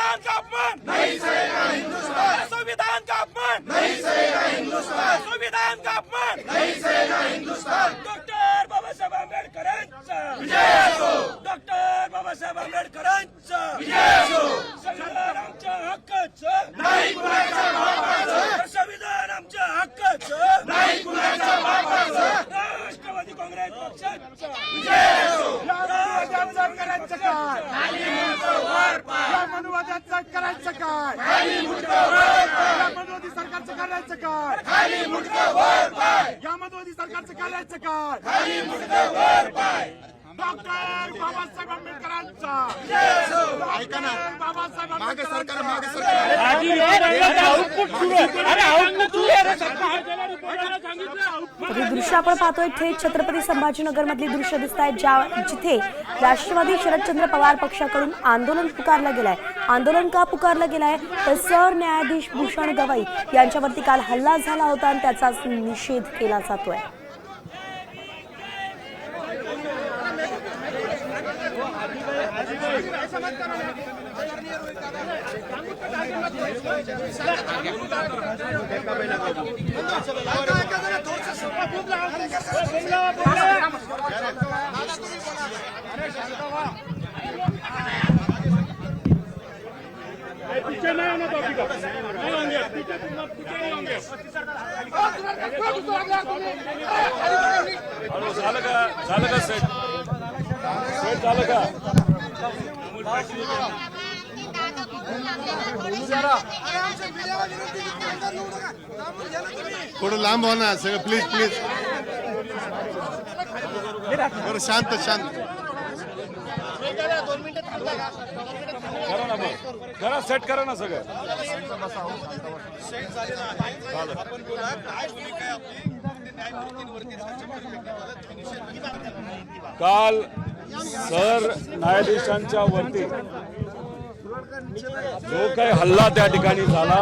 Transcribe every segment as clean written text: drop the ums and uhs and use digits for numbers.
संविधान का अपमान नहीं सहेगा हिंदुस्तान, संविधान का अपमान नहीं सहेगा हिंदुस्तान, संविधान का अपमान नहीं सहेगा हिंदुस्तान। डॉक्टर बाबासाहेब आंबेडकरांचा विजय असो, डॉक्टर बाबासाहेब आंबेडकरांचा विजय असो। संविधान आमच्या हक्काचं नाही कुणाच्या बापाचं, संविधान आमच्या हक्काचं नाही कुणाच्या बापाचं। राष्ट्रवादी काँग्रेस पक्षाचा विजय असो। करायचं काय या मनुवादाचं करायचं काय, या मनुवादी सरकारचं करायचं काय, या मनुवादी सरकारचं करायचं काय। डॉक्टर बाबासाहेब आंबेडकरांचा ऐका ना, बाबासाहेब मागे सरकार तर हे दृश्य आपण पाहतोय थेट छत्रपती संभाजीनगर मधली दृश्य दिसत आहेत जिथे राष्ट्रवादी शरदचंद्र पवार पक्षाकडून आंदोलन पुकारलं गेलंय। आंदोलन का पुकारलं गेलंय तर सरन्यायाधीश भूषण गवई यांच्यावरती काल हल्ला झाला होता आणि त्याचा निषेध केला जातोय। पीछे नहीं होना तो अभी का नहीं होंगे, पीछे नहीं होंगे। झालं का सेट झालं का? थोडं लांब हो ना सगळं, प्लीज प्लीज बरं शांत शांत करा ना, मग करा, सेट करा ना सगळं। काल सर न्यायाधीशांच्या वरती जो काही हल्ला त्या ठिकाणी झाला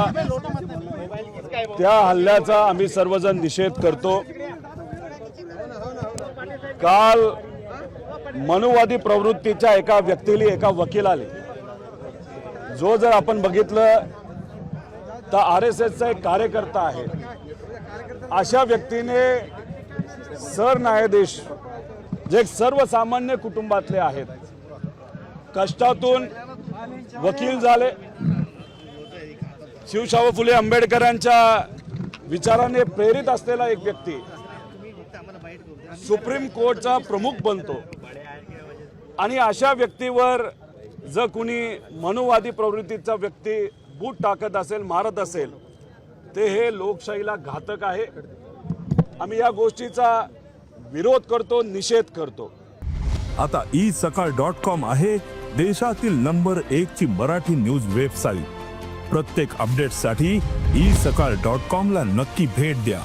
त्या हल्ल्याचा आम्ही सर्वजण निषेध करतो। काल मनुवादी प्रवृत्तीच्या एका व्यक्तीला, एका वकिलाने, जो जर आपण बघितलं तर RSSचा एक कार्यकर्ता आहे, अशा व्यक्तीने सरन्यायाधीश जे सर्वसामान्य कुटुंबातले आहेत, कष्टातून वकील झाले, शिवशाहू फुले आंबेडकरांच्या विचाराने प्रेरित असलेला एक व्यक्ती सुप्रीम कोर्टचा प्रमुख बनतो आणि अशा व्यक्तीवर जर कुणी मनुवादी प्रवृत्तीचा व्यक्ती बूट टाकत असेल, मारत असेल, ते हे लोकशाहीला घातक आहे। आम्ही या गोष्टीचा विरोध करतो, निषेध करतो। आता isakal.com आहे देशातील नंबर 1 ची मराठी न्यूज वेबसाईट। प्रत्येक अपडेटसाठी isakal.com ला नक्की भेट द्या।